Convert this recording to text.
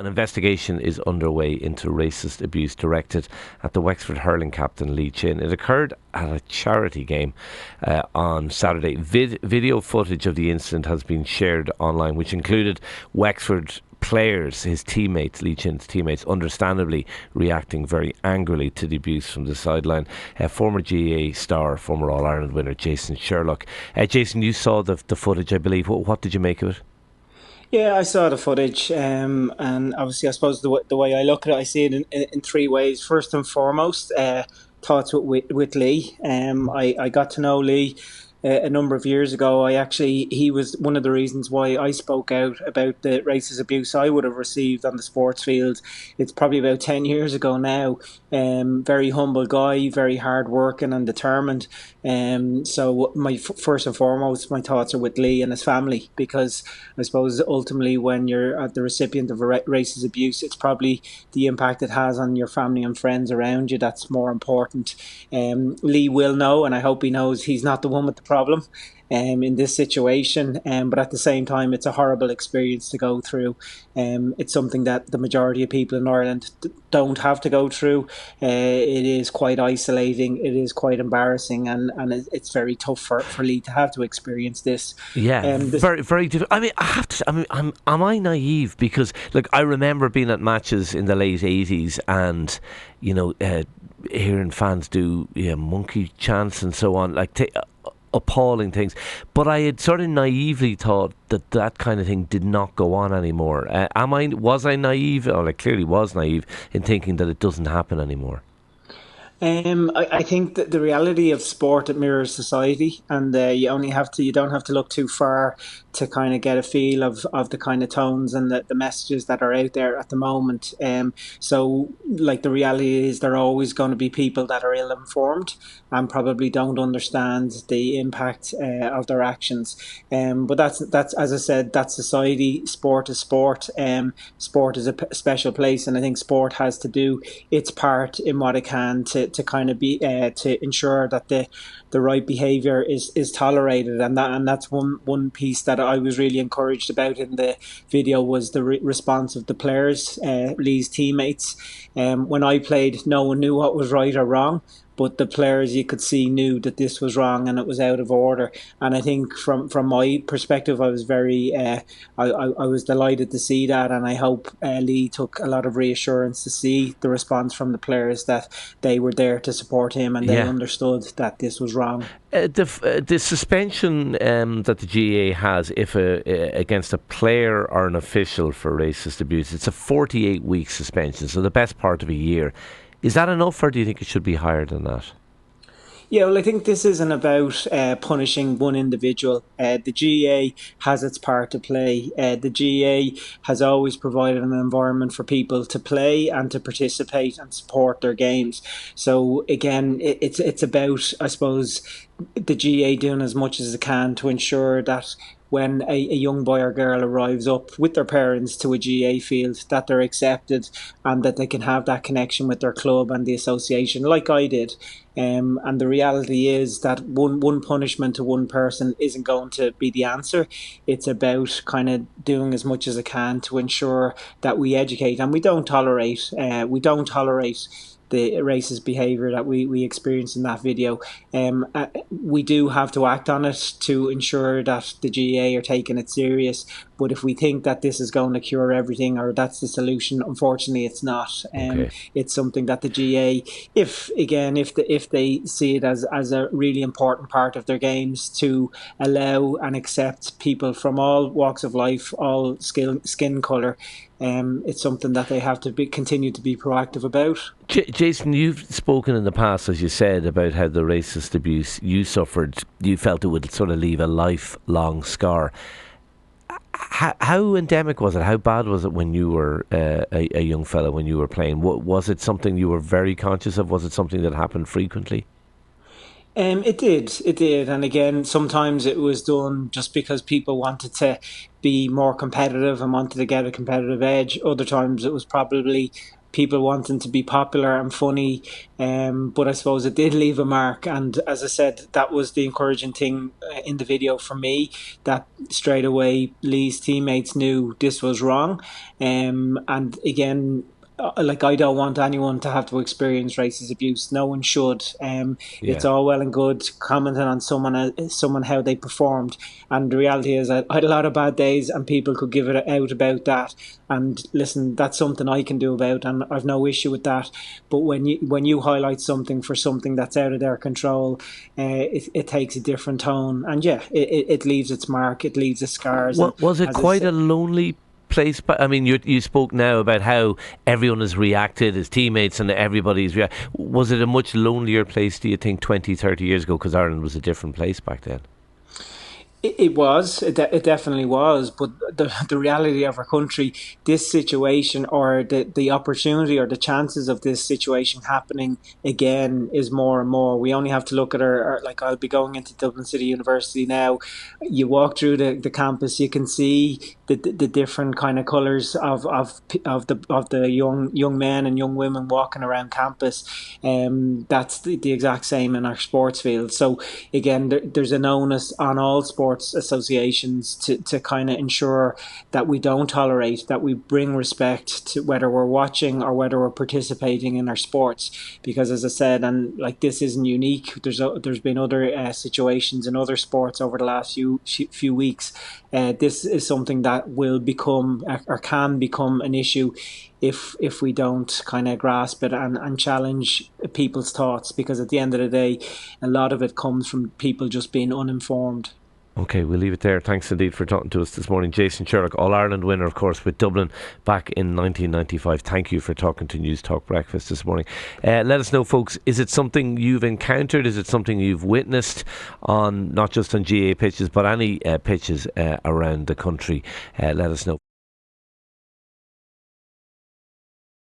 An investigation is underway into racist abuse directed at the Wexford hurling captain Lee Chin. It occurred at a charity game on Saturday. Video footage of the incident has been shared online, which included Wexford players, his teammates, Lee Chin's teammates, understandably reacting very angrily to the abuse from the sideline. Former GAA star, former All-Ireland winner Jason Sherlock. Jason, you saw the footage, I believe. What did you make of it? Yeah, I saw the footage, and obviously, I suppose the way I look at it, I see it in three ways. First and foremost, thoughts with Lee. I got to know Lee a number of years ago. He was one of the reasons why I spoke out about the racist abuse I would have received on the sports field. It's probably about 10 years ago now. Very humble guy, very hard working and determined. So my first and foremost, my thoughts are with Lee and his family, because I suppose ultimately when you're at the recipient of a racist abuse, it's probably the impact it has on your family and friends around you that's more important. Lee will know, and I hope he knows, he's not the one with the problem in this situation. But at the same time, it's a horrible experience to go through. It's something that the majority of people in Ireland don't have to go through. It is quite isolating. It is quite embarrassing, and it's very tough for Lee to have to experience this. Yeah, This very, very difficult. I mean, I have to say, am I naive? Because, look, I remember being at matches in the late 80s and, hearing fans do monkey chants and so on, appalling things. But I had sort of naively thought that kind of thing did not go on anymore. Was I naive? Or I clearly was naive in thinking that it doesn't happen anymore. I think that the reality of sport, it mirrors society, and you don't have to look too far to kind of get a feel of the kind of tones and the messages that are out there at the moment. So like the reality is there are always going to be people that are ill informed and probably don't understand the impact of their actions. But that's as I said, that's society. Sport is sport. Sport is a special place, and I think sport has to do its part in what it can to kind of be to ensure that the right behaviour is tolerated, and that's one piece that I was really encouraged about in the video was the response of the players, Lee's teammates. When I played, no one knew what was right or wrong, but the players, you could see, knew that this was wrong and it was out of order. And I think from my perspective, I was very I was delighted to see that, and I hope Lee took a lot of reassurance to see the response from the players, that they were there to support him and they Yeah. understood that this was wrong. The suspension that the GAA has if against a player or an official for racist abuse, it's a 48-week suspension, so the best part of a year. Is that enough, or do you think it should be higher than that? Yeah, well, I think this isn't about punishing one individual. The GAA has its part to play. The GAA has always provided an environment for people to play and to participate and support their games. So again, it's about, I suppose, the GAA doing as much as it can to ensure that when a young boy or girl arrives up with their parents to a GAA field, that they're accepted and that they can have that connection with their club and the association, like I did. And the reality is that one punishment to one person isn't going to be the answer. It's about kind of doing as much as it can to ensure that we educate, and we don't tolerate the racist behaviour that we experienced in that video. We do have to act on it to ensure that the GAA are taking it serious. But if we think that this is going to cure everything or that's the solution, unfortunately, it's not. Okay. It's something that the GAA, if they see it as a really important part of their games, to allow and accept people from all walks of life, all skin colour. It's something that they have to continue to be proactive about. Jason, you've spoken in the past, as you said, about how the racist abuse you suffered, you felt it would sort of leave a lifelong scar. How endemic was it? How bad was it when you were a young fella, when you were playing? Was it something you were very conscious of? Was it something that happened frequently? It did, and again, sometimes it was done just because people wanted to be more competitive and wanted to get a competitive edge. Other times it was probably people wanting to be popular and funny. But I suppose it did leave a mark. And as I said, that was the encouraging thing in the video for me, that straight away Lee's teammates knew this was wrong. And again, like, I don't want anyone to have to experience racist abuse. No one should. It's Yeah. all well and good commenting on someone how they performed, and the reality is that I had a lot of bad days, and people could give it out about that. And listen, that's something I can do about, and I've no issue with that. But when you highlight something for something that's out of their control, it takes a different tone, and yeah, it leaves its mark. It leaves its scars. And Was it as I quite a said, lonely place? But I mean, you spoke now about how everyone has reacted, his teammates and everybody's was it a much lonelier place, do you think, 20, 30 years ago? Because Ireland was a different place back then. it was. It definitely was. But the reality of our country, this situation, or the opportunity or the chances of this situation happening again, is more and more. We only have to look at like, I'll be going into Dublin City University now. You walk through the campus, you can see the different kind of colours of the young men and young women walking around campus. That's the exact same in our sports field. So again, there's an onus on all sports associations to kind of ensure that we don't tolerate, that we bring respect to whether we're watching or whether we're participating in our sports. Because as I said, and like, this isn't unique. There's been other situations in other sports over the last few weeks. This is something that will become, or can become, an issue if we don't kind of grasp it and challenge people's thoughts, because at the end of the day, a lot of it comes from people just being uninformed. Okay, we'll leave it there. Thanks indeed for talking to us this morning. Jason Sherlock, All-Ireland winner, of course, with Dublin back in 1995. Thank you for talking to Newstalk Breakfast this morning. Let us know, folks, is it something you've encountered? Is it something you've witnessed on, not just on GAA pitches, but any pitches around the country? Let us know.